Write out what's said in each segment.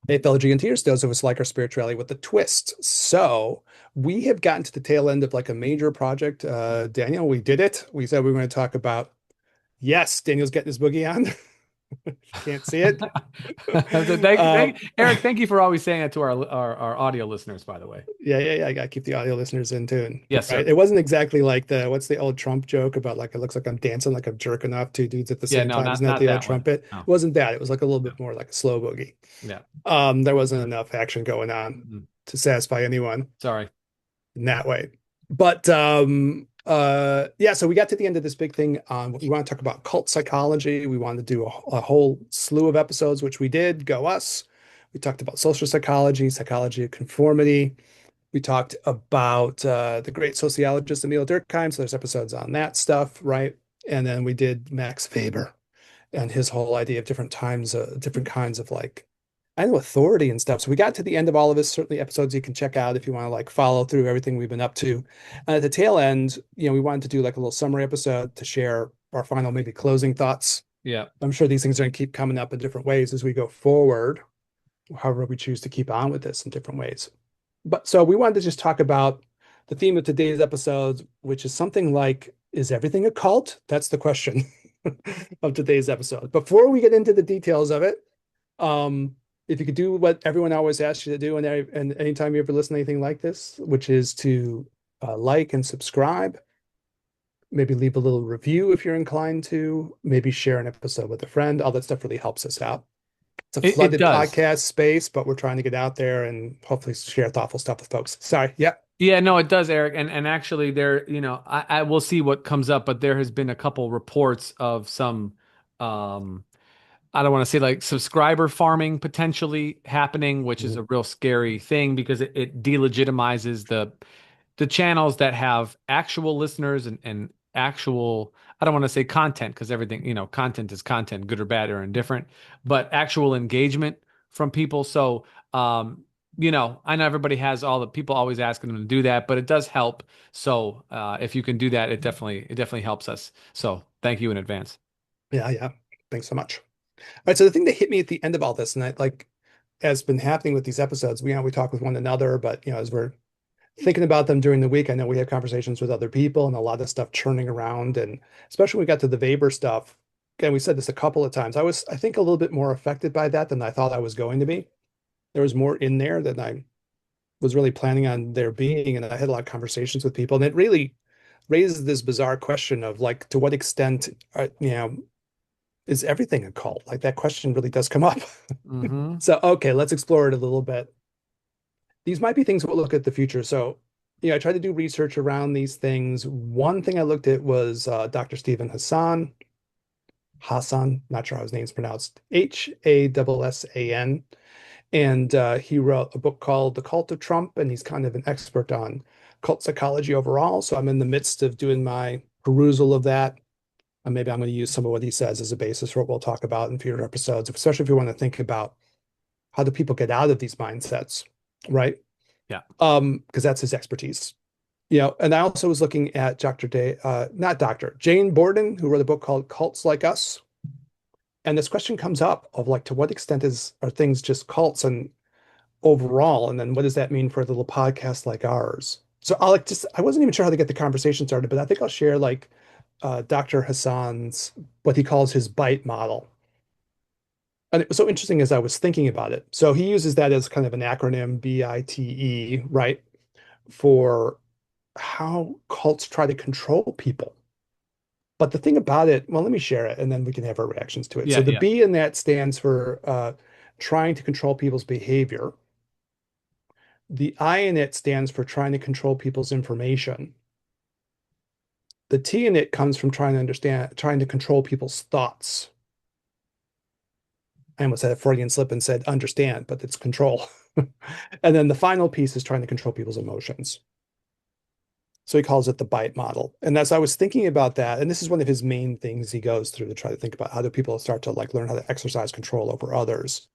Hey, fellow GNTers, those of us like our spirituality with a twist. So we have gotten to the tail end of like a major project. Daniel, we did it. We said we were going to talk about, yes, Daniel's getting his boogie on. Can't see it. So Um, Eric, thank you for always saying that to our audio listeners, by the way. yeah. I gotta keep the audio listeners in tune, Yes, right? sir. It wasn't exactly like what's the old Trump joke about like it looks like I'm dancing like I'm jerking off two dudes at the Yeah, same no, time. Isn't that not the old that one. trumpet? It No, wasn't that. It was like a little no. bit more like a slow boogie. Yeah. There wasn't enough action going on Mm. to satisfy anyone Sorry. in that way. But yeah, so we got to the end of this big thing on we want to talk about cult psychology. We wanted to do a whole slew of episodes, which we did. Go us. We talked about social psychology, psychology of conformity. We talked about the great sociologist Emil Durkheim. So there's episodes on that stuff, right? And then we did Max Weber and his whole idea of different times, different kinds of like, I know authority and stuff. So we got to the end of all of this, certainly episodes you can check out if you want to like follow through everything we've been up to. And at the tail end, we wanted to do like a little summary episode to share our final, maybe closing thoughts. Yeah. I'm sure these things are going to keep coming up in different ways as we go forward, however we choose to keep on with this in different ways. But so we wanted to just talk about the theme of today's episode, which is something like, is everything a cult? That's the question of today's episode. Before we get into the details of it, um, if you could do what everyone always asks you to do, and anytime you ever listen to anything like this, which is to like and subscribe, maybe leave a little review if you're inclined to, maybe share an episode with a friend. All that stuff really helps us out. It's a It flooded does. podcast space, but we're trying to get out there and hopefully share thoughtful stuff with folks. Sorry. Yeah. Yeah, no, it does, Eric. And actually there, I will see what comes up, but there has been a couple reports of some um I don't want to say like subscriber farming potentially happening, which is Mhm. a real scary thing because it delegitimizes the channels that have actual listeners and actual, I don't want to say content because everything, content is content, good or bad or indifferent, but actual engagement from people. So, I know everybody has all the people always asking them to do that, but it does help. So, if you can do that, it definitely helps us. So, thank you in advance. Yeah. Thanks so much. All right. So the thing that hit me at the end of all this, and I like has been happening with these episodes, we talk with one another, but as we're thinking about them during the week, I know we have conversations with other people and a lot of stuff churning around. And especially when we got to the Weber stuff, again, we said this a couple of times. I think, a little bit more affected by that than I thought I was going to be. There was more in there than I was really planning on there being. And I had a lot of conversations with people. And it really raises this bizarre question of like, to what extent, is everything a cult? Like that question really does come up. Hmm. So, okay, let's explore it a little bit. These might be things we'll look at the future. So, I tried to do research around these things. One thing I looked at was Dr. Stephen Hassan, not sure how his name's pronounced, Hassan. And he wrote a book called The Cult of Trump, and he's kind of an expert on cult psychology overall. So I'm in the midst of doing my perusal of that. And maybe I'm going to use some of what he says as a basis for what we'll talk about in future episodes, especially if you want to think about how do people get out of these mindsets, right? Yeah. Because that's his expertise. And I also was looking at not Dr. Jane Borden, who wrote a book called Cults Like Us. And this question comes up of like, to what extent are things just cults and overall? And then what does that mean for a little podcast like ours? So I wasn't even sure how to get the conversation started, but I think I'll share like Dr. Hassan's, what he calls his bite model. And it was so interesting as I was thinking about it. So he uses that as kind of an acronym, BITE, right? For how cults try to control people. But the thing about it, well, let me share it and then we can have our reactions to it. So Yeah, the yeah. B in that stands for trying to control people's behavior. The I in it stands for trying to control people's information. The T in it comes from trying to control people's thoughts. I almost had a Freudian slip and said understand, but it's control. And then the final piece is trying to control people's emotions. So he calls it the bite model. And as I was thinking about that, and this is one of his main things he goes through to try to think about how do people start to like learn how to exercise control over others.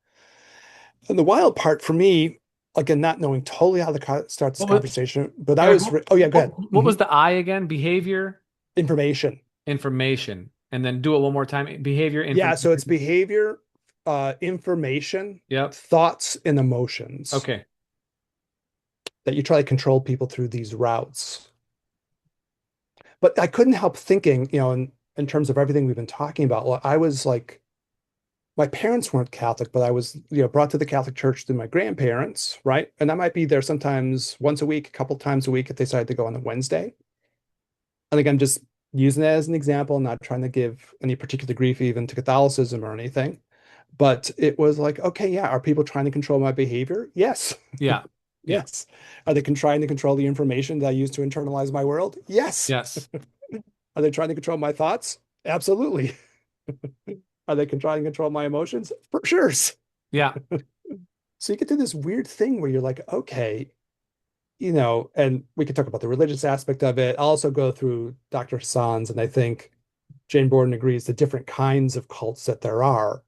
And the wild part for me, again, not knowing totally how to start this What was conversation, but Eric? oh yeah, go ahead. What was the I again? Behavior, Information. information, and then do it one more time. Behavior, Yeah, so it's information. behavior, information, Yep. thoughts, and emotions Okay. that you try to control people through these routes. But I couldn't help thinking, in terms of everything we've been talking about, well, I was like, my parents weren't Catholic, but I was, brought to the Catholic Church through my grandparents, right? And I might be there sometimes once a week, a couple times a week if they decided to go on a Wednesday. And again, just using it as an example, not trying to give any particular grief even to Catholicism or anything. But it was like, okay, yeah, are people trying to control my behavior? Yes. Yeah. Yeah. Yes. Are they trying to control the information that I use to internalize my world? Yes. Yes. Are they trying to control my thoughts? Absolutely. Are they trying to control my emotions? For sure. Yeah. So you get to this weird thing where you're like, okay, and we could talk about the religious aspect of it. I'll also go through Dr. Hassan's, and I think Jane Borden agrees the different kinds of cults that there are.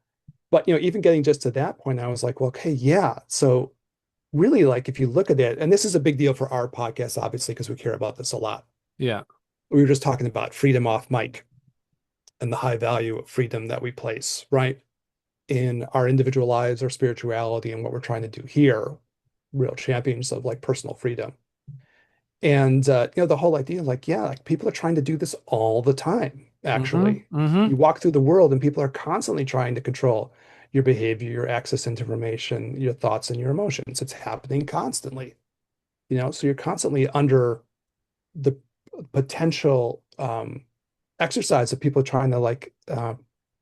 But even getting just to that point, I was like, well, okay, yeah. So really, like if you look at it, and this is a big deal for our podcast, obviously, because we care about this a lot. Yeah. We were just talking about freedom off mic and the high value of freedom that we place, right? In our individual lives, our spirituality, and what we're trying to do here, real champions of like personal freedom. And the whole idea, like, yeah, like people are trying to do this all the time, Mm-hmm. actually. You Mm-hmm. walk through the world and people are constantly trying to control your behavior, your access to information, your thoughts and your emotions. It's happening constantly, so you're constantly under the potential exercise of people trying to like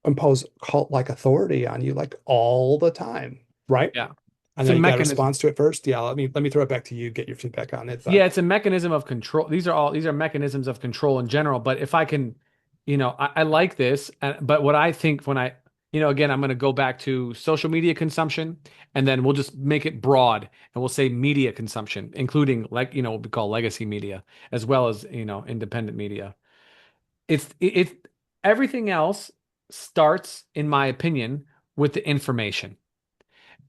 impose cult-like authority on you like all the time, right? Yeah. I It's know a you got a mechanism. response to it first. Yeah, let me throw it back to you, get your feedback on it. Yeah, But it's a mechanism of control. These are mechanisms of control in general. But if I can, I like this. But what I think when again, I'm going to go back to social media consumption, and then we'll just make it broad, and we'll say media consumption, including like what we call legacy media, as well as independent media. It everything else starts, in my opinion, with the information.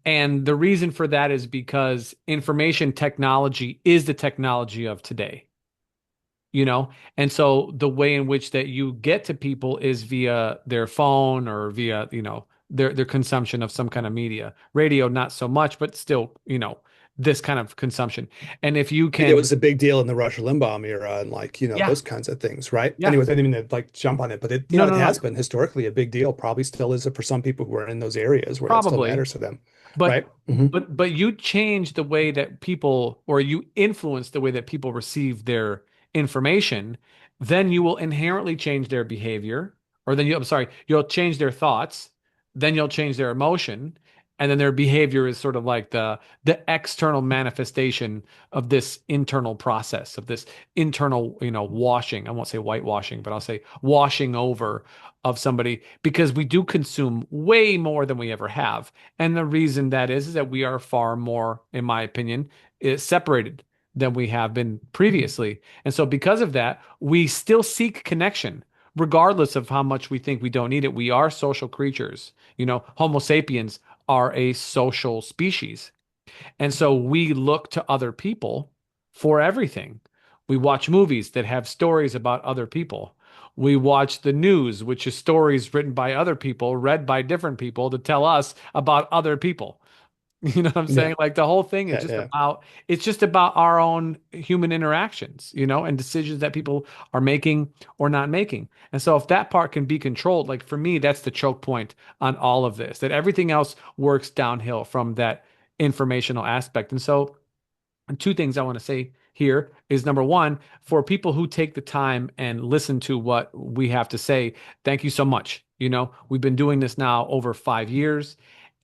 And the reason for that is because information technology is the technology of today, you know? And so the way in which that you get to people is via their phone or via, their consumption of some kind of media. Radio, not so much, but still, this kind of consumption. And if you it can, was a big deal in the Rush Limbaugh era and like, yeah, those kinds of things, right? yeah, Anyways, I didn't mean to like jump on it, but it, no, it no, has no, been historically a big deal, probably still is for some people who are in those areas where that still probably. matters to them, But right? Hmm. but you change the way that people, or you influence the way that people receive their information, then you will inherently change their behavior, or then I'm sorry, you'll change their thoughts, then you'll change their emotion, and then their behavior is sort of like the external manifestation of this internal process, of this internal, washing. I won't say whitewashing, but I'll say washing over of somebody, because we do consume way more than we ever have. And the reason that is that we are far more, in my opinion, separated than we have been previously. And so because of that, we still seek connection, regardless of how much we think we don't need it. We are social creatures. Homo sapiens are a social species. And so we look to other people for everything. We watch movies that have stories about other people. We watch the news, which is stories written by other people, read by different people to tell us about other people. You know what I'm Yeah, saying? Like the whole thing is yeah, yeah. it's just about our own human interactions, and decisions that people are making or not making. And so if that part can be controlled, like for me, that's the choke point on all of this, that everything else works downhill from that informational aspect. And so two things I want to say here is number one, for people who take the time and listen to what we have to say, thank you so much. We've been doing this now over 5 years,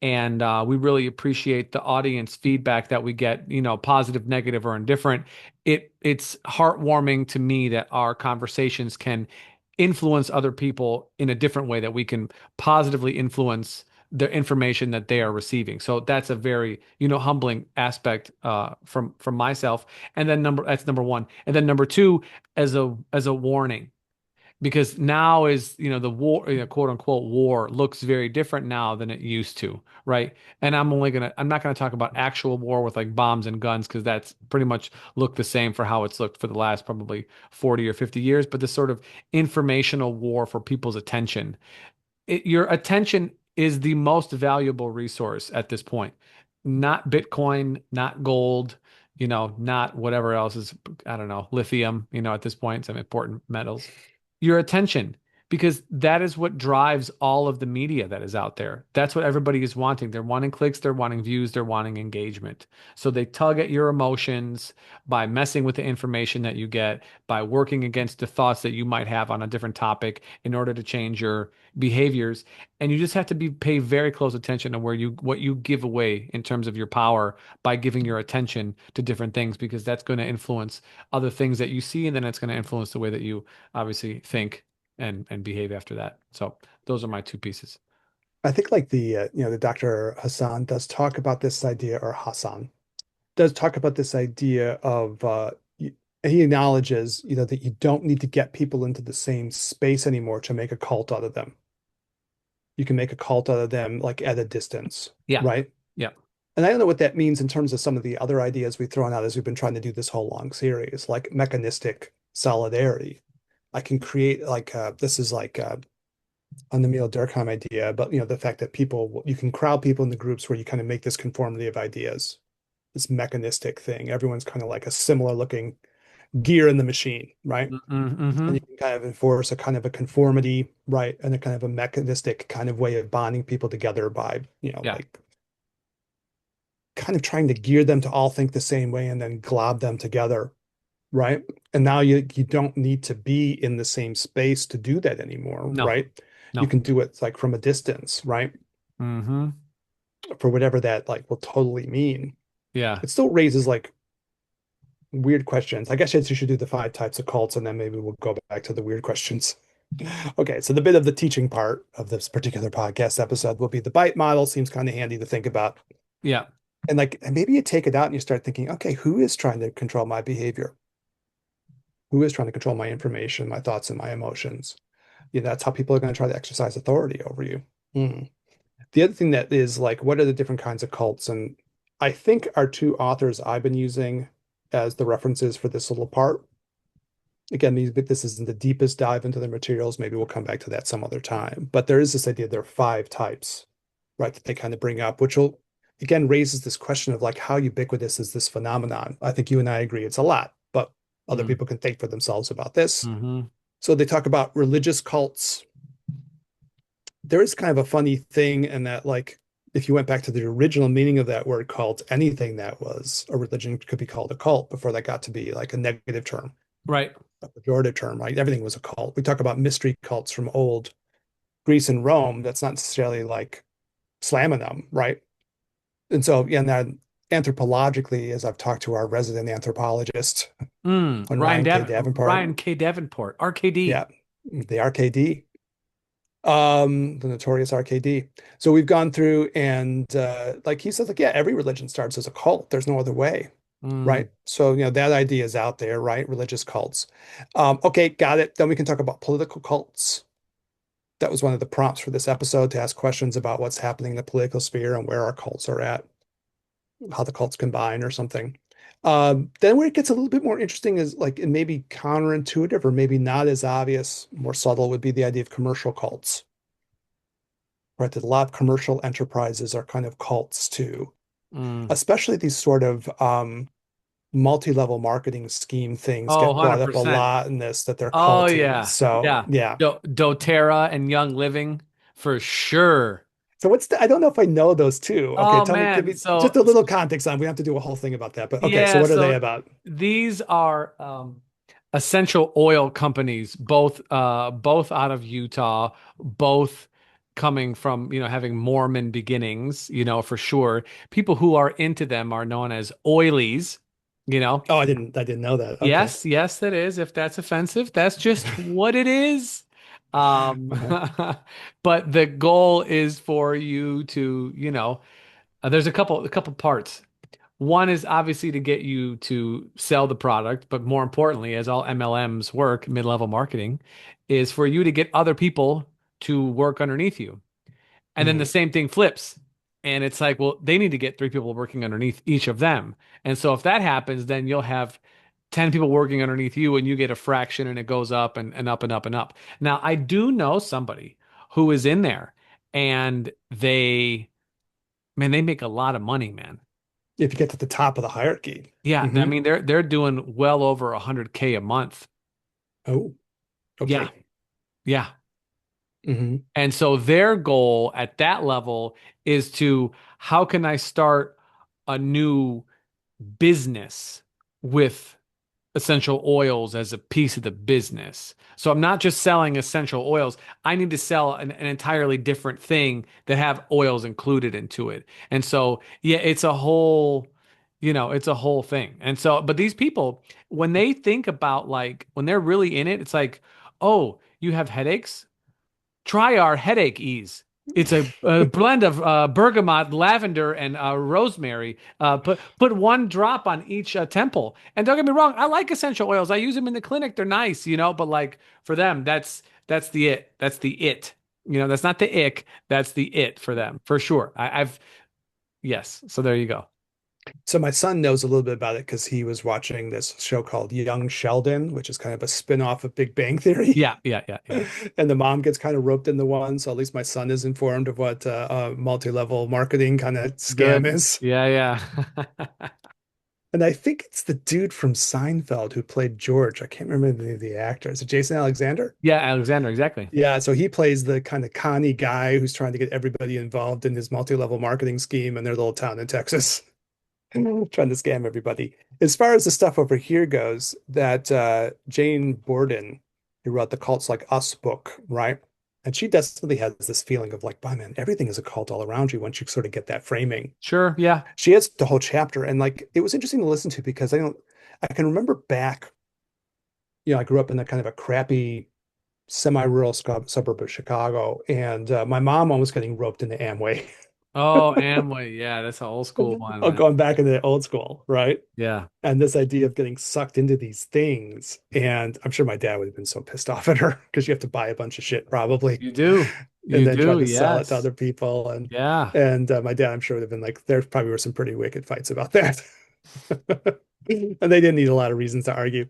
and we really appreciate the audience feedback that we get, positive, negative, or indifferent. It's heartwarming to me that our conversations can influence other people in a different way, that we can positively influence the information that they are receiving. So that's a very, humbling aspect from myself. And then that's number one. And then number two, as a warning, because now is, the war, quote unquote war looks very different now than it used to, right? And I'm not gonna talk about actual war with like bombs and guns, because that's pretty much looked the same for how it's looked for the last probably 40 or 50 years. But this sort of informational war for people's attention, your attention is the most valuable resource at this point. Not Bitcoin, not gold, not whatever else is, I don't know, lithium, at this point, some important metals. Your attention, because that is what drives all of the media that is out there. That's what everybody is wanting. They're wanting clicks, they're wanting views, they're wanting engagement. So they tug at your emotions by messing with the information that you get, by working against the thoughts that you might have on a different topic in order to change your behaviors. And you just have to pay very close attention to what you give away in terms of your power by giving your attention to different things, because that's going to influence other things that you see, and then it's going to influence the way that you obviously think and behave after that. So those are my two pieces. I think like the Dr. Hassan does talk about this idea, or Hassan does talk about this idea of he acknowledges, that you don't need to get people into the same space anymore to make a cult out of them. You can make a cult out of them like at a distance, Yeah. right? Yeah. And I don't know what that means in terms of some of the other ideas we've thrown out as we've been trying to do this whole long series, like mechanistic solidarity. I can create like this is like on the Emil Durkheim idea, but the fact that you can crowd people into groups where you kind of make this conformity of ideas, this mechanistic thing. Everyone's kind of like a similar looking gear in the machine, right? Mm-hmm. And you can kind of enforce a kind of a conformity, right? And a kind of a mechanistic kind of way of bonding people together by, Yeah. like kind of trying to gear them to all think the same way and then glob them together, right? And now you don't need to be in the same space to do that anymore, No. right? You No. can do it like from a distance, right? Mm-hmm. For whatever that like will totally mean. Yeah. It still raises like weird questions. I guess you should do the 5 types of cults and then maybe we'll go back to the weird questions. Okay, so the bit of the teaching part of this particular podcast episode will be the bite model. Seems kind of handy to think about. Yeah. And maybe you take it out and you start thinking, okay, who is trying to control my behavior? Who is trying to control my information, my thoughts, and my emotions? That's how people are going to try to exercise authority over you. Hmm. The other thing that is like, what are the different kinds of cults? And I think our two authors I've been using as the references for this little part. Again, this isn't the deepest dive into the materials. Maybe we'll come back to that some other time. But there is this idea there are 5 types, right, that they kind of bring up, which will again raises this question of like how ubiquitous is this phenomenon? I think you and I agree it's a lot, but other Mm. people can think for themselves about this. Mm-hmm. So they talk about religious cults. There is kind of a funny thing in that, like, if you went back to the original meaning of that word cult, anything that was a religion could be called a cult before that got to be like a negative term, Right. a pejorative term, right? Everything was a cult. We talk about mystery cults from old Greece and Rome. That's not necessarily like slamming them, right? And so, yeah, and then anthropologically, as I've talked to our resident anthropologist, when Ryan K. Davenport, RKD. yeah, the RKD, the notorious RKD. So we've gone through and like he says, like, yeah, every religion starts as a cult. There's no other way, Mm. right? So, that idea is out there, right? Religious cults. Okay, got it. Then we can talk about political cults. That was one of the prompts for this episode to ask questions about what's happening in the political sphere and where our cults are at, how the cults combine or something. Then where it gets a little bit more interesting is like, and maybe counterintuitive or maybe not as obvious, more subtle would be the idea of commercial cults, right? That a lot of commercial enterprises are kind of cults too, Mm. especially these sort of multi-level marketing scheme things Oh, get brought up a 100%. lot in this, that they're Oh culty. yeah. So Yeah. yeah. doTERRA and Young Living for sure. So I don't know if I know those two. Okay, Oh tell me, give man. me just So a little context on. We have to do a whole thing about that. But okay, so yeah, what are they so about? these are essential oil companies, both out of Utah, both coming from, having Mormon beginnings, for sure. People who are into them are known as oilies, you know. Oh, I didn't know that. Okay. Yes, yes, that is. If that's offensive, that's just what it is. Um, Uh-huh. but the goal is for you to, there's a couple parts. One is obviously to get you to sell the product, but more importantly, as all MLMs work, mid-level marketing, is for you to get other people to work underneath you. And then the Mhm. same thing flips. And it's like, well, they need to get 3 people working underneath each of them. And so if that happens, then you'll have 10 people working underneath you and you get a fraction and it goes up and up and up and up. Now, I do know somebody who is in there and they make a lot of money, man. If you get to the top of the hierarchy. Yeah, I Hmm. mean they're doing well over 100K a month. Oh, Yeah, okay. yeah. Hmm. And so their goal at that level is to how can I start a new business with essential oils as a piece of the business. So I'm not just selling essential oils. I need to sell an entirely different thing that have oils included into it. And so, yeah, it's a whole thing. And so, but these people, when they think about like, when they're really in it, it's like, oh, you have headaches? Try our headache ease. It's a blend of bergamot, lavender, and rosemary. Put one drop on each temple. And don't get me wrong, I like essential oils. I use them in the clinic. They're nice, but like for them, that's the it. That's the it. That's not the ick. That's the it for them for sure. I've yes. So there you go. So my son knows a little bit about it because he was watching this show called Young Sheldon, which is kind of a spin-off of Big Bang Theory. Yeah, yeah, yeah, yeah. And the mom gets kind of roped into one. So at least my son is informed of what multi-level marketing kind of scam Good. is. Yeah, yeah. And I think it's the dude from Seinfeld who played George. I can't remember the name of the actor. Is it Jason Alexander? Yeah, Alexander, exactly. Yeah, so he plays the kind of conny guy who's trying to get everybody involved in his multi-level marketing scheme in their little town in Texas, trying to scam everybody. As far as the stuff over here goes, that Jane Borden, who wrote the Cults Like Us book, right? And she definitely has this feeling of like, "Bah, man, everything is a cult all around you once you sort of get that framing." Sure, yeah. She has the whole chapter, and like it was interesting to listen to because I can remember back, I grew up in a kind of a crappy semi-rural suburb of Chicago, and my mom almost getting roped into Amway. Oh, Amway. Yeah, that's an old school one, Oh, man. going back into the old school, right? Yeah. And this idea of getting sucked into these things. And I'm sure my dad would have been so pissed off at her because you have to buy a bunch of shit probably You do. and You then try do. to sell it to Yes. other people. And Yeah. my dad, I'm sure, would have been like, there probably were some pretty wicked fights about that. And they didn't need a lot of reasons to argue.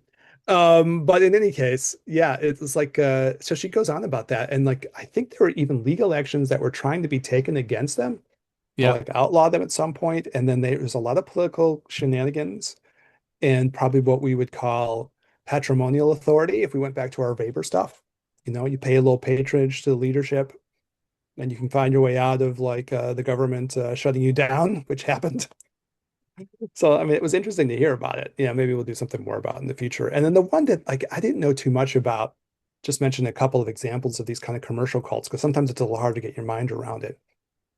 But in any case, yeah, it was like so she goes on about that. And like I think there were even legal actions that were trying to be taken against them to Yeah. like outlaw them at some point. And then there was a lot of political shenanigans and probably what we would call patrimonial authority if we went back to our Weber stuff. You pay a little patronage to the leadership and you can find your way out of like the government shutting you down, which happened. So, I mean, it was interesting to hear about it. Yeah, maybe we'll do something more about in the future. And then the one that like I didn't know too much about, just mention a couple of examples of these kind of commercial cults because sometimes it's a little hard to get your mind around it.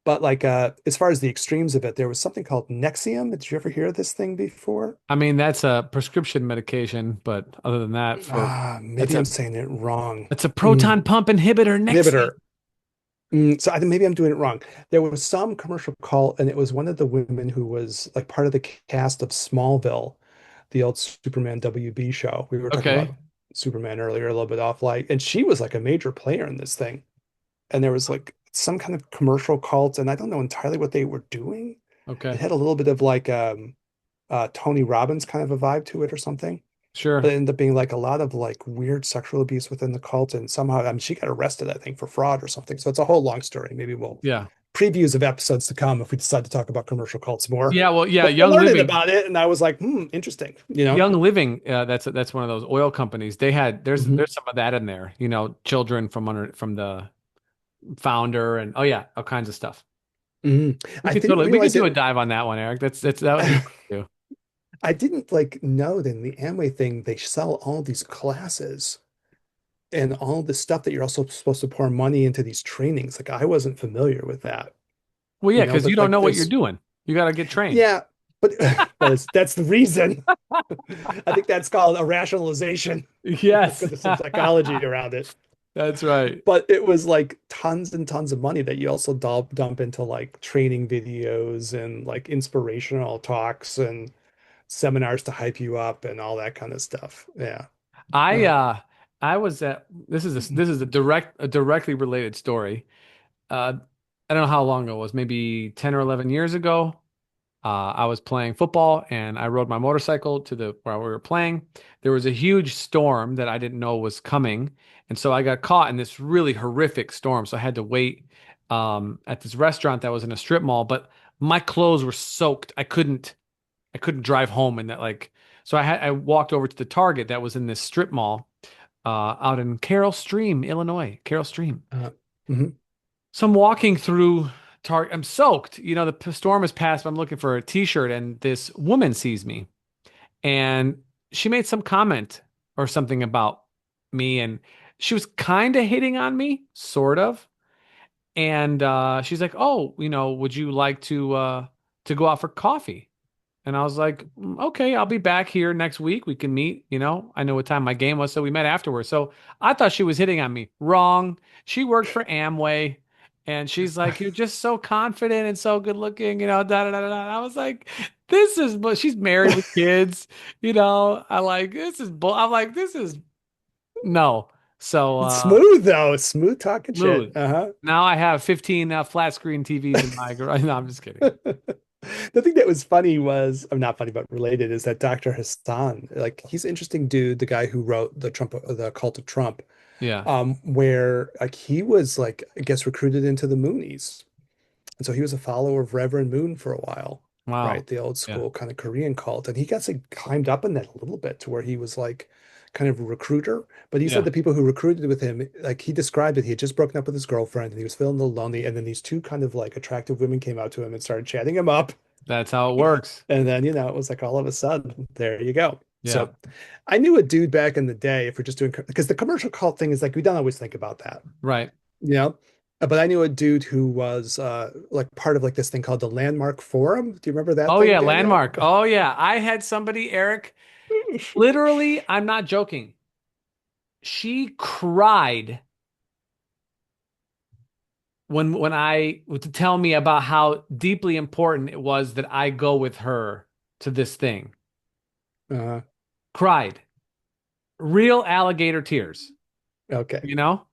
But like as far as the extremes of it, there was something called Nexium. Did you ever hear of this thing before? I mean, that's a prescription medication, but other than that, that's Maybe a I'm saying it wrong. that's a Mm, proton pump inhibitor Nexium. inhibitor. So I think maybe I'm doing it wrong. There was some commercial call, and it was one of the women who was like part of the cast of Smallville, the old Superman WB show. We were talking Okay. about Superman earlier, a little bit off light, and she was like a major player in this thing. And there was like some kind of commercial cult, and I don't know entirely what they were doing. It Okay. had a little bit of like Tony Robbins kind of a vibe to it or something. But Sure. it ended up being like a lot of like weird sexual abuse within the cult. And somehow, I mean, she got arrested, I think, for fraud or something. So it's a whole long story. Maybe we'll Yeah. previews of episodes to come if we decide to talk about commercial cults more. Yeah. Well, yeah. But we're learning about it. And I was like, interesting, Young Living. That's one of those oil companies. Mhm, There's some of that in there. Children from the founder, and oh yeah, all kinds of stuff. mhm. I didn't We could realize do it. a dive on that one, Eric. That would be fun too. I didn't like know that in the Amway thing, they sell all these classes and all this stuff that you're also supposed to pour money into these trainings. Like I wasn't familiar with that, Well, yeah, because you but don't like know what you're there's doing. You got to get trained. yeah, but that's the reason. I think that's called a rationalization Yes, because of some psychology around it. that's right. But it was like tons and tons of money that you also dump into like training videos and like inspirational talks and seminars to hype you up and all that kind of stuff. Yeah. I Uh, uh I was at this is a directly related story. I don't know how long ago it was, maybe 10 or 11 years ago. I was playing football and I rode my motorcycle to the where we were playing. There was a huge storm that I didn't know was coming, and so I got caught in this really horrific storm. So I had to wait at this restaurant that was in a strip mall, but my clothes were soaked. I couldn't drive home and that like so I walked over to the Target that was in this strip mall out in Carroll Stream, Illinois, Carroll Stream. Uh, mhm. So I'm walking through Target. I'm soaked. The storm has passed, but I'm looking for a t-shirt and this woman sees me and she made some comment or something about me and she was kind of hitting on me, sort of. And she's like, "Oh, would you like to go out for coffee?" And I was like, Okay, I'll be back here next week. We can meet. I know what time my game was, so we met afterwards. So I thought she was hitting on me. Wrong. She worked for Amway, and she's like, "You're just so confident and so good looking." Da da da da. Da. I was like, "This is," but she's married with kids. I like this is. I'm like, this is no. So Smooth though, smooth talking shit. smooth. Uh-huh. Now I have 15 flat screen TVs in my garage. No, I'm just kidding. The thing that was funny was, I'm not funny, but related, is that Dr. Hassan, like he's an interesting dude, the guy who wrote the Cult of Trump, Yeah. where like he was like, I guess, recruited into the Moonies. And so he was a follower of Reverend Moon for a while, Wow. right? The old Yeah. school kind of Korean cult. And he got like climbed up in that a little bit to where he was like kind of a recruiter. But he said Yeah. the people who recruited with him, like he described it, he had just broken up with his girlfriend and he was feeling a little lonely. And then these two kind of like attractive women came out to him and started chatting him up. That's how it works. And then, it was like all of a sudden, there you go. Yeah. So I knew a dude back in the day, if we're just doing, because the commercial cult thing is like, we don't always think about that, Right. you know? But I knew a dude who was like part of like this thing called the Landmark Forum. Do you remember that Oh thing, yeah, Danielle? landmark. Oh yeah. I had somebody, Eric, literally, I'm not joking. She cried when I to tell me about how deeply important it was that I go with her to this thing. Uh, Cried. Real alligator tears, okay. you know?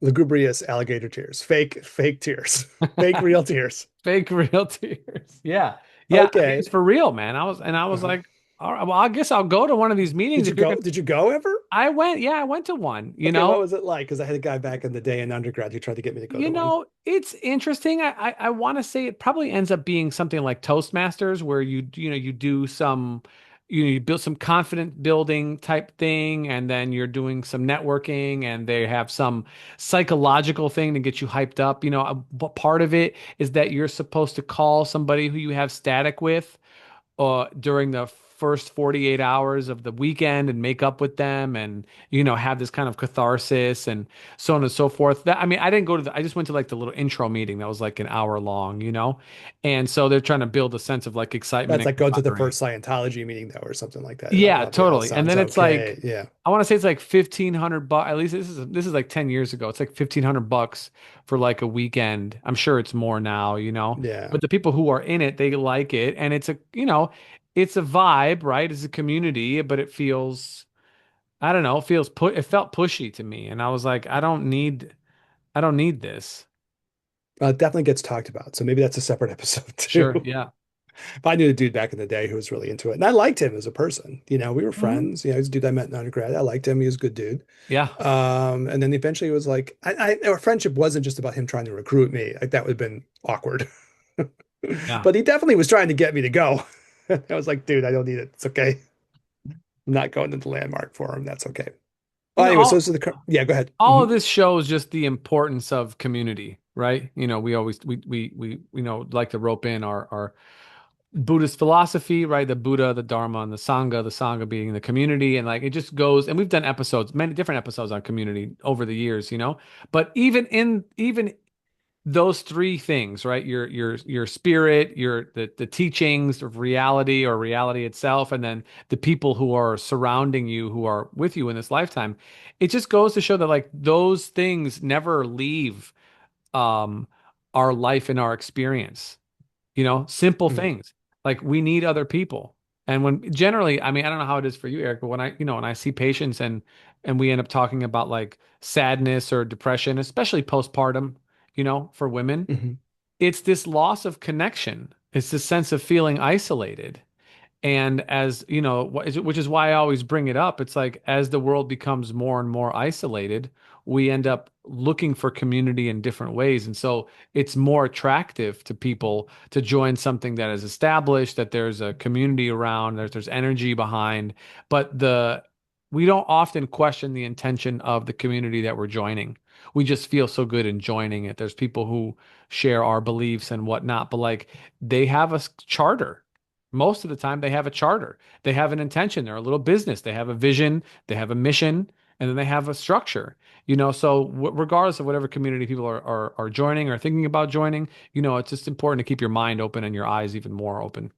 Lugubrious alligator tears, fake tears, fake real tears. Fake real tears. Yeah. Yeah, I mean Okay. it's for real, man. I was Uh-huh. like, all right, well, I guess I'll go to one of these meetings Did you if you're go? gonna Did you go ever? I went, yeah, I went to one, Okay, what was it like? Because I had a guy back in the day in undergrad who tried to get me to go to one. It's interesting. I want to say it probably ends up being something like Toastmasters, where you do some, you build some confident building type thing, and then you're doing some networking, and they have some psychological thing to get you hyped up. But part of it is that you're supposed to call somebody who you have static with during the first 48 hours of the weekend and make up with them and have this kind of catharsis and so on and so forth. That I mean, I didn't go to I just went to like the little intro meeting that was like an hour long. And so they're trying to build a sense of like excitement That's and like going to the camaraderie. first Scientology meeting though, or something like that. That Yeah, probably all totally. And sounds then it's like okay. Yeah. I want to say it's like 1,500 bucks. At least this is like 10 years ago. It's like 1,500 bucks for like a weekend. I'm sure it's more now. Yeah. But the people who are in it, they like it. And it's a vibe, right? It's a community, but it feels, I don't know, it felt pushy to me. And I was like, I don't need this. It definitely gets talked about. So maybe that's a separate episode Sure. too. Yeah. But I knew a dude back in the day who was really into it. And I liked him as a person. We were Mhm. friends. He's a dude I met in undergrad. I liked him. He was a good dude. Yeah. And then eventually it was like, our friendship wasn't just about him trying to recruit me. Like that would have been awkward. Yeah. But he definitely was trying to get me to go. I was like, dude, I don't need it. It's okay. I'm not going to the landmark for him. That's okay. You Well, know, anyway, so all, this is yeah, go ahead. all of this shows just the importance of community, right? We always we like to rope in our Buddhist philosophy, right? The Buddha, the Dharma, and the Sangha being the community. And like it just goes, and we've done episodes, many different episodes on community over the years. But even those three things, right? Your spirit, the teachings of reality or reality itself, and then the people who are surrounding you, who are with you in this lifetime. It just goes to show that like those things never leave um our life and our experience. Simple Mhm. things. Like we need other people. And when generally, I mean, I don't know how it is for you, Eric, but when I see patients and we end up talking about like sadness or depression, especially postpartum, for women, Mhm. it's this loss of connection. It's this sense of feeling isolated. And as you know, which is why I always bring it up, it's like as the world becomes more and more isolated, we end up looking for community in different ways. And so it's more attractive to people to join something that is established, that there's a community around, there's energy behind, but we don't often question the intention of the community that we're joining. We just feel so good in joining it. There's people who share our beliefs and whatnot, but like they have a charter. Most of the time, they have a charter. They have an intention. They're a little business. They have a vision. They have a mission, and then they have a structure. So regardless of whatever community people are joining or thinking about joining, it's just important to keep your mind open and your eyes even more open.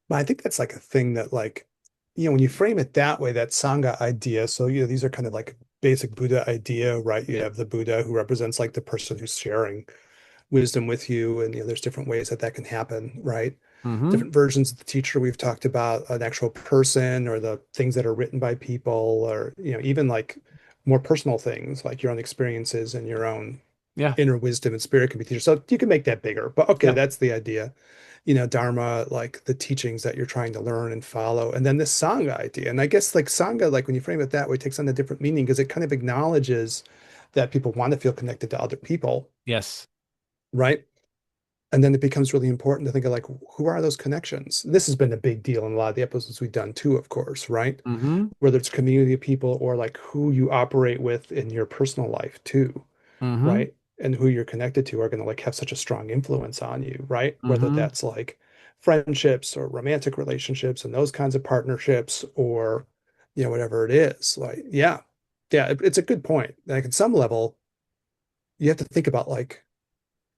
But I think that's like a thing that like, when you frame it that way, that Sangha idea, so these are kind of like basic Buddha idea, right? You have the Buddha who represents like the person who's sharing wisdom with you, and there's different ways that that can happen, right? Mm-hmm. Different versions of the teacher we've talked about, an actual person, or the things that are written by people, or even like more personal things like your own experiences and your own Yeah. inner wisdom and spirit can be teachers. So you can make that bigger. But okay, Yeah. that's the idea. Dharma, like the teachings that you're trying to learn and follow. And then this Sangha idea. And I guess like Sangha, like when you frame it that way, takes on a different meaning because it kind of acknowledges that people want to feel connected to other people, Yes. right? And then it becomes really important to think of like, who are those connections? This has been a big deal in a lot of the episodes we've done too, of course, right? Mm-hmm. Whether it's community of people or like who you operate with in your personal life too, Mm-hmm. right? And who you're connected to are going to like have such a strong influence on you, right? Whether Mm-hmm. that's like friendships or romantic relationships and those kinds of partnerships or, whatever it is. Like, yeah, yeah, it's a good point. Like at some level, you have to think about like,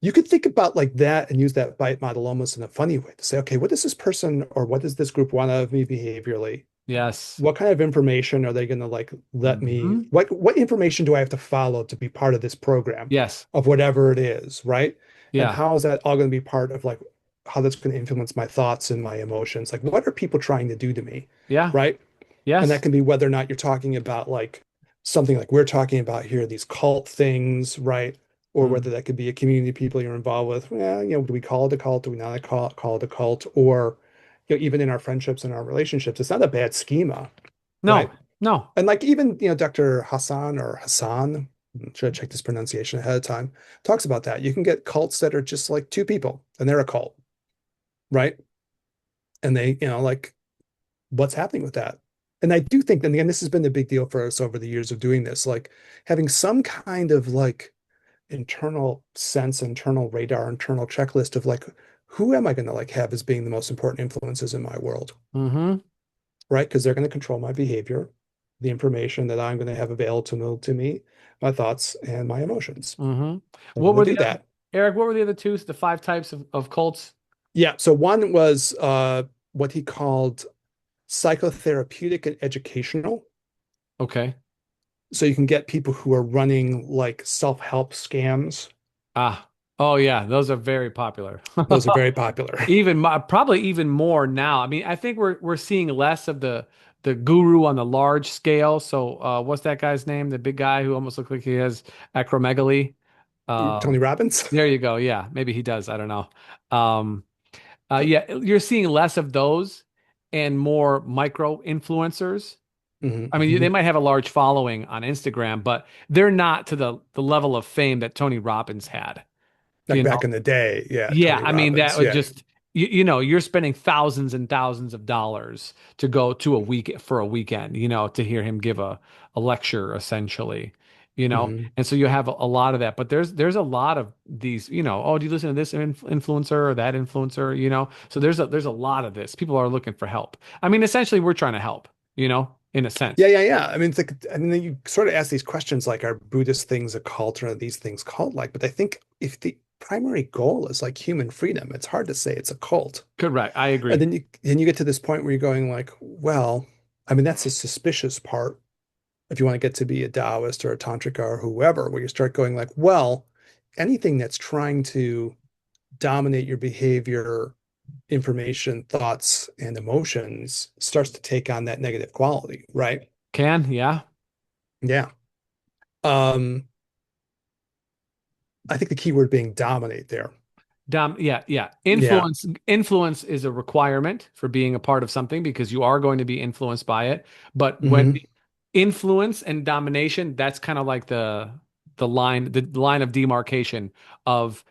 you could think about like that and use that bite model almost in a funny way to say, okay, what does this person or what does this group want out of me behaviorally? Yes. What kind of information are they going to like let me, Mm-hmm. what information do I have to follow to be part of this program Yes. of whatever it is, right? And Yeah. how is that all going to be part of like how that's going to influence my thoughts and my emotions? Like what are people trying to do to me, Yeah. right? And that Yes. can be whether or not you're talking about like something like we're talking about here, these cult things, right? Or Mm. whether that could be a community of people you're involved with. Well, do we call it a cult? Do we not call it a cult? Or, even in our friendships and our relationships, it's not a bad schema, No. right? No. And like even, Dr. Hassan or Hassan, should have checked this pronunciation ahead of time, talks about that. You can get cults that are just like two people and they're a cult, right? And they, like what's happening with that? And I do think, and again, this has been the big deal for us over the years of doing this, like having some kind of like internal sense, internal radar, internal checklist of like, who am I going to like have as being the most important influences in my world, Mm-hmm. right? Because they're going to control my behavior, the information that I'm going to have available to me, my thoughts and my emotions. Mm-hmm. I'm What going to were do the other, that. Eric, what were the other two? The five types of cults? Yeah. So one was what he called psychotherapeutic and educational. Okay. So you can get people who are running like self-help scams. Ah. Oh yeah, those are very popular. Those are very popular. Probably even more now. I mean, I think we're seeing less of the guru on the large scale. So what's that guy's name? The big guy who almost looks like he has acromegaly. Tony Um, Robbins. there you go. Yeah, maybe he does. I don't know. Um, yeah, you're seeing less of those and more micro influencers. Mhm, I mean, they mhm. might have a large following on Instagram, but they're not to the level of fame that Tony Robbins had. Like You back know, in the day, yeah, yeah, Tony I mean that Robbins. would Yeah. just you're spending thousands and thousands of dollars to go to a week for a weekend, to hear him give a lecture essentially, Mhm. and so you have a lot of that. But there's a lot of these, oh, do you listen to this influencer or that influencer, So there's a lot of this. People are looking for help. I mean, essentially, we're trying to help, in a Yeah, sense. yeah, yeah. I mean, it's like, I mean, you sort of ask these questions like, are Buddhist things a cult or are these things cult-like? But I think if the primary goal is like human freedom, it's hard to say it's a cult. Correct. I And agree. then you get to this point where you're going like, well, I mean, that's a suspicious part if you want to get to be a Taoist or a Tantrika or whoever, where you start going like, well, anything that's trying to dominate your behavior, information, thoughts, and emotions starts to take on that negative quality, right? Yeah. Yeah. Um, I think the key word being dominate there. Yeah, yeah. Yeah. Influence is a requirement for being a part of something because you are going to be influenced by it. But when Hmm. influence and domination, that's kind of like the line of demarcation of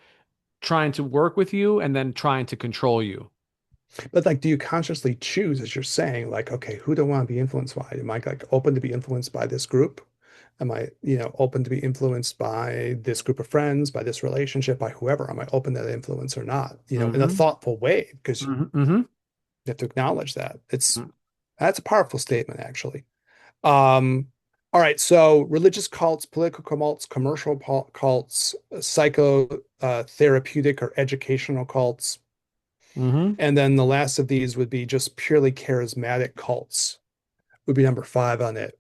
trying to work with you and then trying to control you. But like, do you consciously choose, as you're saying, like, okay, who do I want to be influenced by? Am I like open to be influenced by this group? Am I, open to be influenced by this group of friends, by this relationship, by whoever? Am I open to that influence or not? In a Hmm. thoughtful way, because you Hmm. Hmm. have to acknowledge that. That's a powerful statement, actually. All right, so religious cults, political cults, commercial cults, psycho therapeutic or educational cults. Hmm. And then the last of these would be just purely charismatic cults, would be number five on it.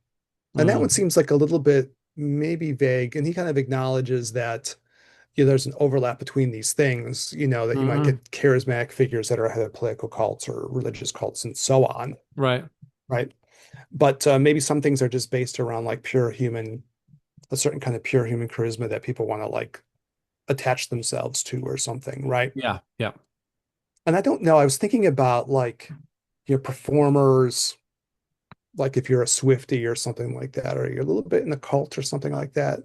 And that one Hmm. seems like a little bit maybe vague. And he kind of acknowledges that, there's an overlap between these things, that you might Hmm. get charismatic figures that are head of political cults or religious cults and so on, Right. right? But maybe some things are just based around like a certain kind of pure human charisma that people want to like attach themselves to or something, right? Yeah. Yeah. And I don't know. I was thinking about like, performers, like if you're a Swiftie or something like that, or you're a little bit in the cult or something like that,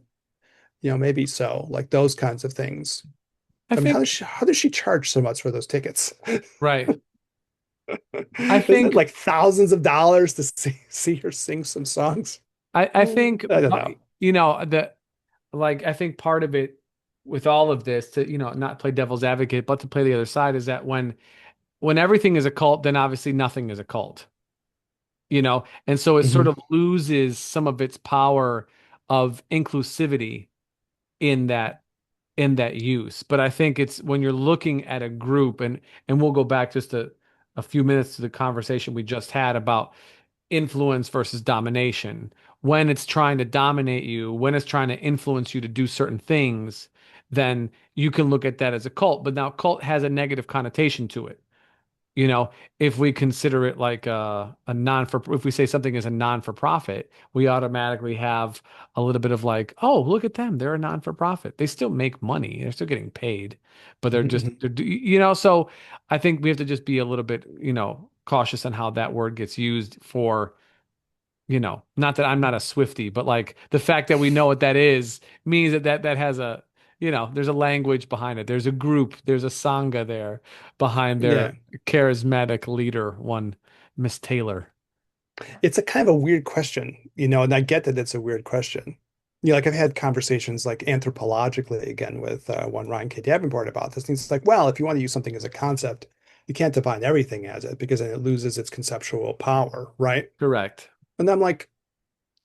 maybe so, like those kinds of things. I I mean, think, how does she charge so much for those tickets? right. I Isn't it think like thousands of dollars to see her sing some songs? I think I don't know. the like I think part of it with all of this to not play devil's advocate but to play the other side is that when everything is a cult then obviously nothing is a cult, and so it sort Hmm. of loses some of its power of inclusivity in that use. But I think it's when you're looking at a group, and we'll go back just a few minutes to the conversation we just had about influence versus domination. When it's trying to dominate you, when it's trying to influence you to do certain things, then you can look at that as a cult. But now cult has a negative connotation to it. You know, if we consider it like a non for, if we say something is a non for profit, we automatically have a little bit of like, oh, look at them. They're a non for profit. They still make money. They're still getting paid, but Hmm. so I think we have to just be a little bit, cautious on how that word gets used for, not that I'm not a Swiftie, but like the fact that we know what that is means that has there's a language behind it. There's a group, there's a sangha there behind their Yeah. charismatic leader, one Miss Taylor. It's a kind of a weird question, and I get that it's a weird question. Like I've had conversations like anthropologically again with one Ryan K. Davenport about this. And he's like, well, if you want to use something as a concept, you can't define everything as it because then it loses its conceptual power, right? Correct. And I'm like,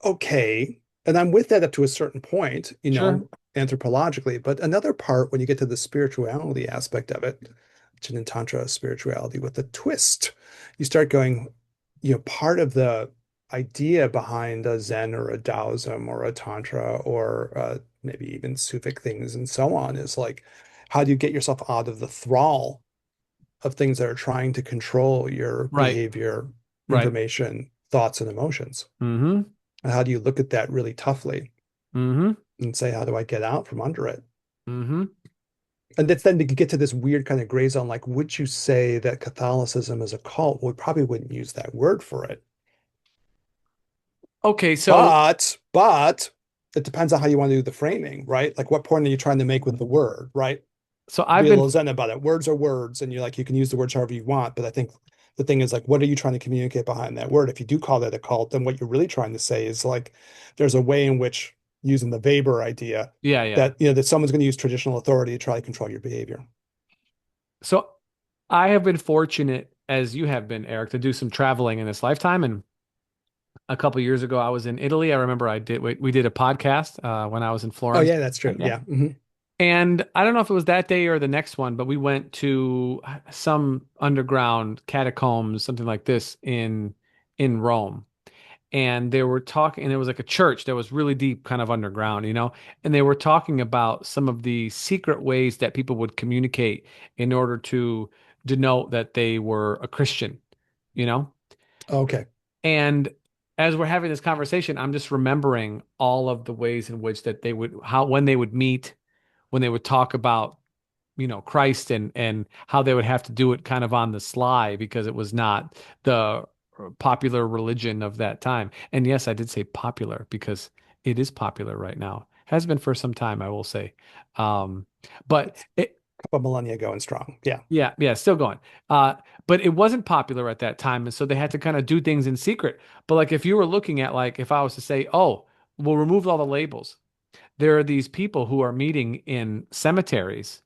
okay. And I'm with that up to a certain point, Sure. anthropologically. But another part, when you get to the spirituality aspect of it, Chin Tantra spirituality with a twist, you start going, part of the idea behind a Zen or a Taoism or a Tantra or maybe even Sufic things and so on is like, how do you get yourself out of the thrall of things that are trying to control your Right. behavior, Right. information, thoughts, and emotions? Mm-hmm. And how do you look at that really toughly Mm-hmm. and say, how do I get out from under it? Mm-hmm. And that's then to get to this weird kind of gray zone. Like, would you say that Catholicism is a cult? Well, we probably wouldn't use that word for it. Okay, so But it depends on how you want to do the framing, right? Like, what point are you trying to make with the word, right? so I've Be a been little zen about it. Words are words, and you can use the words however you want. But I think the thing is like, what are you trying to communicate behind that word? If you do call that a cult, then what you're really trying to say is like, there's a way in which using the Weber idea yeah, yeah. that that someone's going to use traditional authority to try to control your behavior. So I have been fortunate, as you have been, Eric, to do some traveling in this lifetime. And a couple years ago, I was in Italy. I remember we did a podcast when I was in Oh Florence. yeah, that's true. Yeah. Yeah. Hmm. And I don't know if it was that day or the next one, but we went to some underground catacombs, something like this in Rome. And they were talking, and it was like a church that was really deep, kind of underground, and they were talking about some of the secret ways that people would communicate in order to denote that they were a Christian, you know? Okay. And as we're having this conversation, I'm just remembering all of the ways in which that they would, how, when they would meet, when they would talk about Christ and how they would have to do it kind of on the sly because it was not the popular religion of that time. And yes, I did say popular because it is popular right now. Has been for some time, I will say. Um, but It's it, a couple millennia going strong. Yeah. yeah, yeah, still going. But it wasn't popular at that time, and so they had to kind of do things in secret. But like if you were looking at like if I was to say, oh, we'll remove all the labels. There are these people who are meeting in cemeteries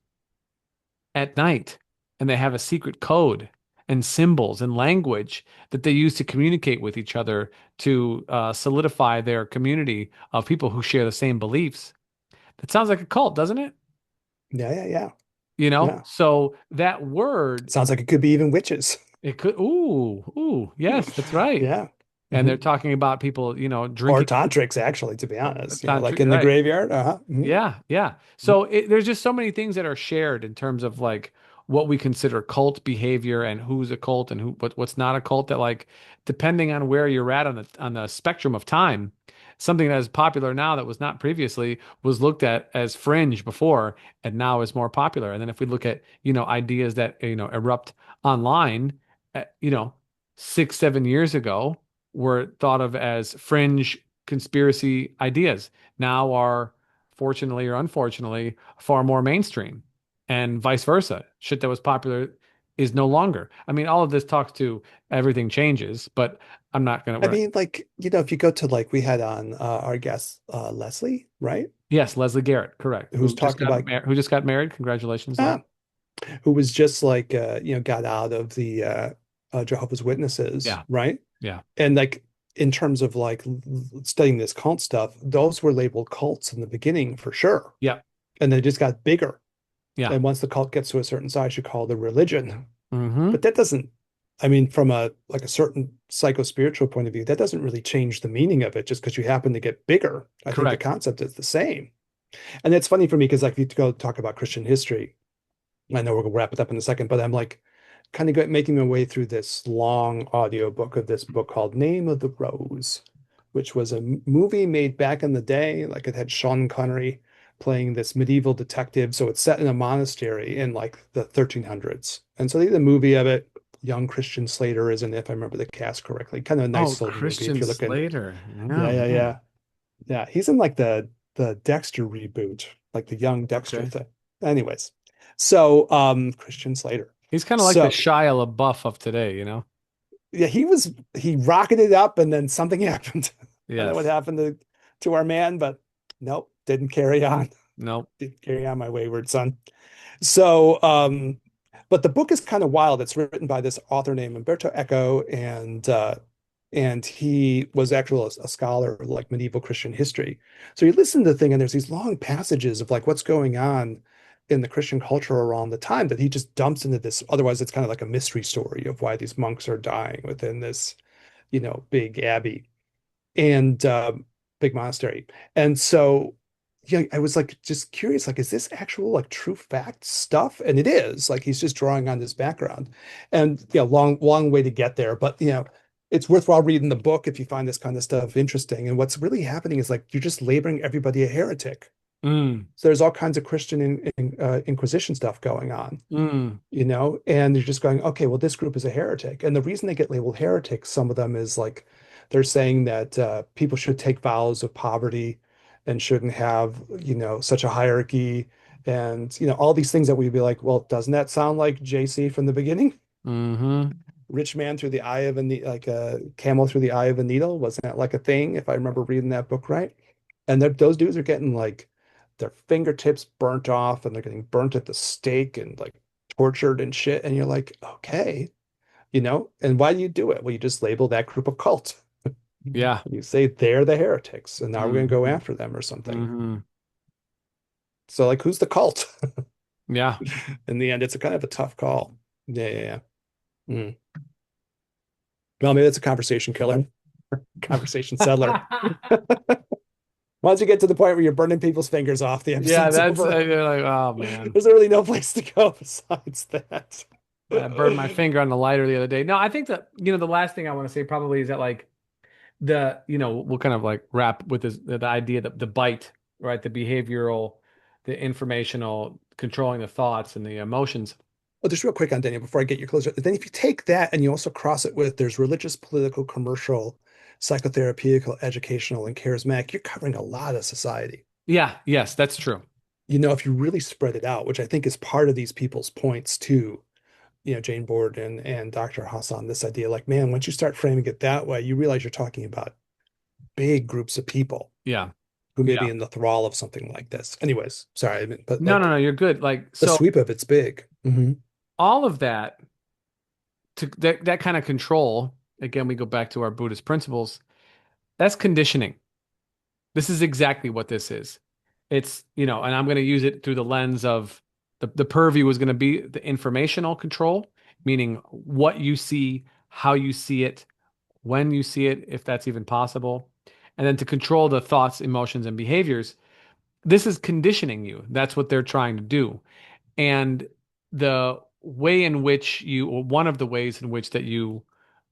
at night, and they have a secret code and symbols and language that they use to communicate with each other to solidify their community of people who share the same beliefs. That sounds like a cult, doesn't it? Yeah, yeah, yeah. You know, Yeah. so that word, Sounds like it could be even witches. it could, ooh, yes, that's right. Yeah. And they're Hmm. talking about people, Or drinking tantrics, actually, to be honest. Like tantric, in the right? graveyard. Uh-huh. Yeah, yeah. So there's just so many things that are shared in terms of like what we consider cult behavior and who's a cult and what's not a cult. That like depending on where you're at on the spectrum of time, something that is popular now that was not previously was looked at as fringe before and now is more popular. And then if we look at ideas that erupt online, 6 7 years ago were thought of as fringe conspiracy ideas now are fortunately or unfortunately, far more mainstream, and vice versa. Shit that was popular is no longer. I mean, all of this talks to everything changes, but I'm not gonna. I mean, like, if you go to like we had on our guest Leslie, right? Yes, Leslie Garrett, correct. Who's talking about Who just got married. Congratulations, Les. ah, who was just like got out of the Jehovah's Witnesses, Yeah, right? yeah, And like in terms of like studying this cult stuff, those were labeled cults in the beginning for sure. yeah, And they just got bigger. yeah. And once the cult gets to a certain size, you call it a religion. Mm-hmm. But that doesn't, I mean, from a like a certain psycho-spiritual point of view, that doesn't really change the meaning of it just because you happen to get bigger. I think the Correct. concept is the same. And it's funny for me because like if you go talk about Christian history, I know we're gonna wrap it up in a second, but I'm like kind of making my way through this long audio book of this book called Name of the Rose, which was a movie made back in the day. Like it had Sean Connery playing this medieval detective. So it's set in a monastery in like the 1300s. And so they did a movie of it. Young Christian Slater is in it, if I remember the cast correctly. Kind of a Oh, nice little movie if Christian you're looking. Slater. Yeah, Yeah, yeah, man. yeah. Yeah. He's in like the Dexter reboot, like the young Dexter Okay. thing. Anyways, so Christian Slater. He's kind of like the So Shia LaBeouf of today. yeah, he rocketed up and then something happened. I don't know what Yes. happened to our man, but nope, didn't carry on. Nope. Didn't carry on, my wayward son. So but the book is kind of wild. It's written by this author named Umberto Eco, and he was actually a scholar of like medieval Christian history. So you listen to the thing, and there's these long passages of like what's going on in the Christian culture around the time that he just dumps into this. Otherwise, it's kind of like a mystery story of why these monks are dying within this, big abbey and big monastery. And so, yeah, I was like just curious, like, is this actual like true fact stuff? And it is. Like he's just drawing on this background. And long, long way to get there. But it's worthwhile reading the book if you find this kind of stuff interesting. And what's really happening is like you're just labeling everybody a heretic. Mm, So there's all kinds of Christian Inquisition stuff going on, mm, and you're just going, okay, well, this group is a heretic. And the reason they get labeled heretics, some of them is like they're saying that people should take vows of poverty and shouldn't have, such a hierarchy. And, all these things that we'd be like, well, doesn't that sound like JC from the beginning? mm-hmm. Rich man through the eye of a like a camel through the eye of a needle. Wasn't that like a thing, if I remember reading that book right? And those dudes are getting like their fingertips burnt off and they're getting burnt at the stake and like tortured and shit. And you're like, okay, and why do you do it? Well, you just label that group of cult. Yeah. You say they're the heretics, and now we're going to go Mm-hmm. after them or something. Mm-hmm. So, like, who's the cult? Yeah. In the end, it's a kind of a tough call. Yeah, yeah, yeah. Mm. Well, maybe it's a conversation killer, conversation settler. Once you get to the point where you're burning people's fingers off, the Yeah, episode's that's over. you're like, oh man. There's really no place to go besides that. I burned my finger on the lighter the other day. No, I think that, the last thing I want to say probably is that like we'll kind of like wrap with this the idea that the bite, right? The behavioral the informational, controlling the thoughts and the emotions. Well, just real quick on Daniel before I get you closer. Then if you take that and you also cross it with there's religious, political, commercial, psychotherapeutical, educational, and charismatic, you're covering a lot of society. Yeah, yes, that's true. If you really spread it out, which I think is part of these people's points too, Jane Borden and Dr. Hassan, this idea like, man, once you start framing it that way, you realize you're talking about big groups of people Yeah. who may be Yeah. in the thrall of something like this. Anyways, sorry, but No, no, like no, you're good. Like, the so sweep of it's big. all of that to that kind of control, again, we go back to our Buddhist principles, that's conditioning. This is exactly what this is. It's, and I'm going to use it through the lens of the purview is going to be the informational control, meaning what you see, how you see it, when you see it, if that's even possible. And then to control the thoughts, emotions, and behaviors, this is conditioning you. That's what they're trying to do. And the way in which or one of the ways in which that you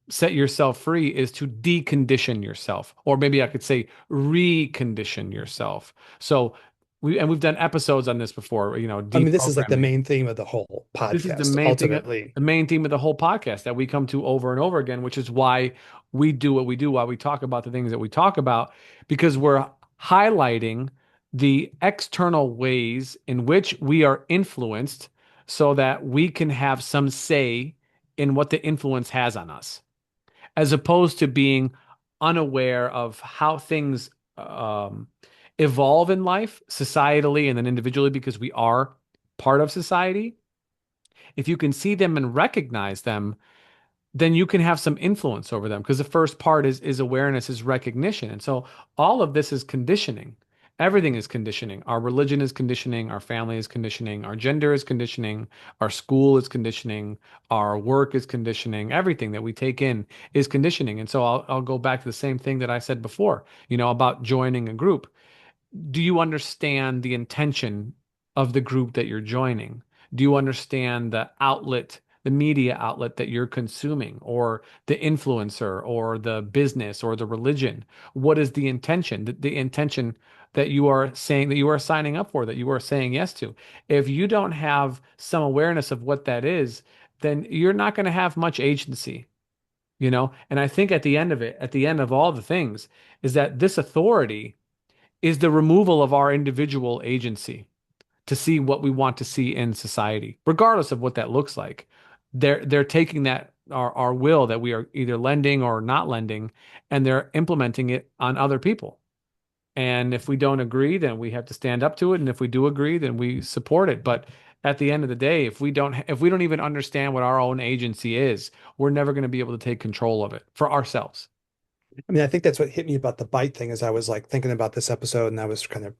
set yourself free is to decondition yourself, or maybe I could say recondition yourself. So we've done episodes on this before, I mean, this is like the deprogramming. main theme of the whole This is podcast, ultimately. the main theme of the whole podcast that we come to over and over again, which is why we do what we do, why we talk about the things that we talk about, because we're highlighting the external ways in which we are influenced so that we can have some say in what the influence has on us, as opposed to being unaware of how things um, evolve in life, societally and then individually, because we are part of society. If you can see them and recognize them, then you can have some influence over them, because the first part is awareness, is recognition. And so all of this is conditioning. Everything is conditioning. Our religion is conditioning, our family is conditioning, our gender is conditioning, our school is conditioning, our work is conditioning. Everything that we take in is conditioning. And so I'll go back to the same thing that I said before, about joining a group. Do you understand the intention of the group that you're joining? Do you understand the outlet, the media outlet that you're consuming, or the influencer, or the business, or the religion? What is the intention? The intention that you are saying, that you are signing up for, that you are saying yes to. If you don't have some awareness of what that is, then you're not going to have much agency. And I think at the end of it, at the end of all the things, is that this authority is the removal of our individual agency to see what we want to see in society, regardless of what that looks like. They're taking that our will that we are either lending or not lending, and they're implementing it on other people. And if we don't agree, then we have to stand up to it. And if we do agree, then we support it. But at the end of the day, if we don't even understand what our own agency is, we're never going to be able to take control of it for ourselves. I mean, I think that's what hit me about the bite thing as I was like thinking about this episode and I was kind of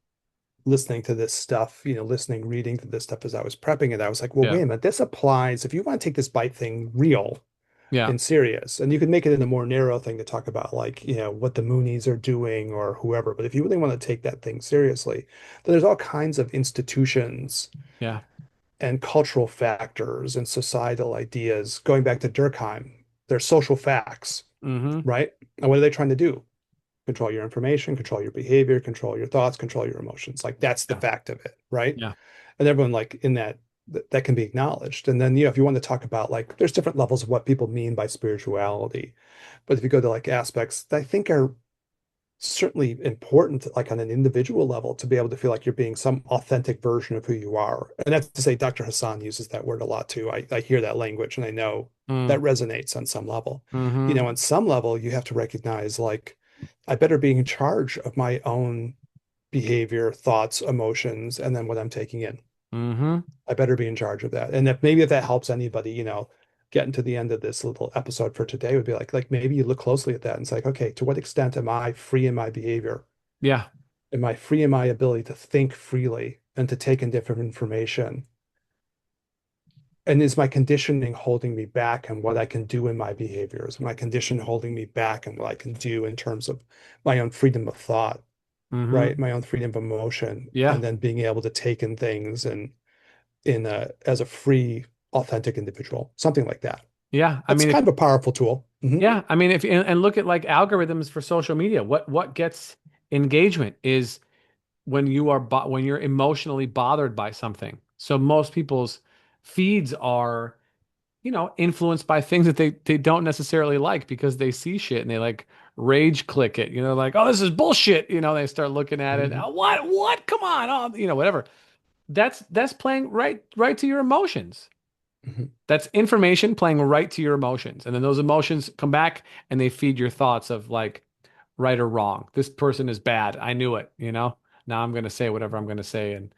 listening to this stuff, reading to this stuff as I was prepping it. I was like, well, Yeah. wait a minute, this applies if you want to take this bite thing real Yeah. and serious, and you could make it in a more narrow thing to talk about like, what the Moonies are doing or whoever. But if you really want to take that thing seriously, then there's all kinds of institutions Yeah. and cultural factors and societal ideas going back to Durkheim. They're social facts, Mm-hmm. right? And what are they trying to do? Control your information, control your behavior, control your thoughts, control your emotions. Like that's the Yeah. fact of it, right? Yeah. And everyone like in that can be acknowledged. And then, if you want to talk about like there's different levels of what people mean by spirituality. But if you go to like aspects that I think are certainly important, like on an individual level, to be able to feel like you're being some authentic version of who you are. And that's to say Dr. Hassan uses that word a lot too. I hear that language and I know Mm. that resonates on some level. Mm-hmm. On some level, you have to recognize like I better be in charge of my own behavior, thoughts, emotions, and then what I'm taking in. Mm-hmm. I better be in charge of that. And if that helps anybody, getting to the end of this little episode for today would be like maybe you look closely at that and it's like, okay, to what extent am I free in my behavior? Yeah. Am I free in my ability to think freely and to take in different information? And is my conditioning holding me back and what I can do in my behaviors? My condition holding me back and what I can do in terms of my own freedom of thought, Mm-hmm. right? My own freedom of emotion, Yeah. and then being able to take in things and as a free, authentic individual, something like that. Yeah. I That's mean, if kind of a powerful tool. yeah, I mean, if and look at like algorithms for social media, what gets engagement is when when you're emotionally bothered by something. So most people's feeds are, influenced by things that they don't necessarily like because they see shit and they like rage click it. Like, oh, this is bullshit. They start looking at it. Mhm. "Oh, what? Come on. Oh, whatever. That's playing right to your emotions. Mhm. That's information playing right to your emotions. And then those emotions come back and they feed your thoughts of like right or wrong. This person is bad. I knew it. Now I'm going to say whatever I'm going to say and,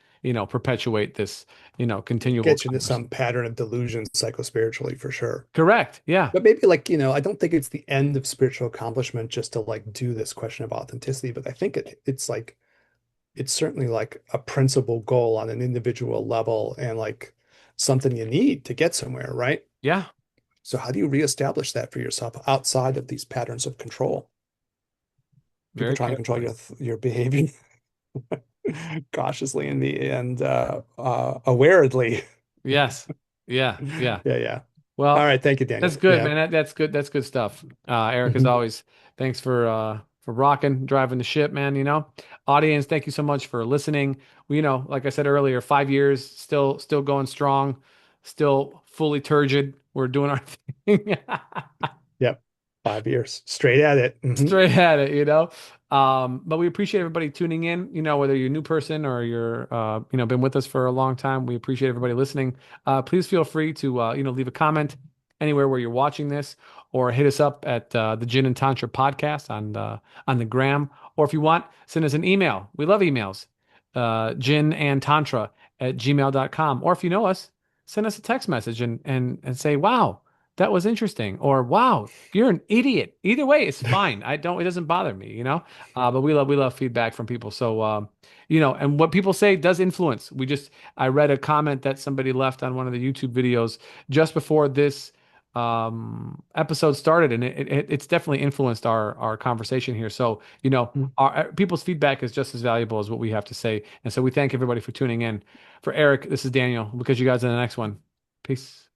perpetuate this, continual Gets you into conversation. some pattern of delusion psychospiritually for sure. Correct. Yeah. But maybe like, I don't think it's the end of spiritual accomplishment just to like do this question of authenticity, but I think it's like it's certainly like a principal goal on an individual level and like something you need to get somewhere, right? Yeah. So how do you reestablish that for yourself outside of these patterns of control? People Very trying to good control point. your behavior cautiously and awaredly. Yes. Yeah. Yeah. Yeah, yeah. All Well, right, thank you, that's Daniel. good, Yeah. man. That's good. That's good stuff. Eric, as Mhm. always, thanks for rocking, driving the ship, man. Audience, thank you so much for listening. Like I said earlier, 5 years, still going strong, still fully turgid. We're doing our thing. Yep. 5 years straight at it. Straight at it. But we appreciate everybody tuning in, whether you're a new person or you're been with us for a long time. We appreciate everybody listening. Please feel free to leave a comment anywhere where you're watching this, or hit us up at the Gin and Tantra podcast on the gram, or if you want, send us an email. We love emails. ginandtantra@gmail.com. Or if you know us, send us a text message and say, wow, that was interesting, or wow, you're an idiot. Either way, it's fine. It doesn't bother me. But we love feedback from people. So, and what people say does influence. I read a comment that somebody left on one of the YouTube videos just before this episode started, and it's definitely influenced our conversation here. So, our people's feedback is just as valuable as what we have to say. And so we thank everybody for tuning in. For Eric, this is Daniel. We'll catch you guys in the next one. Peace.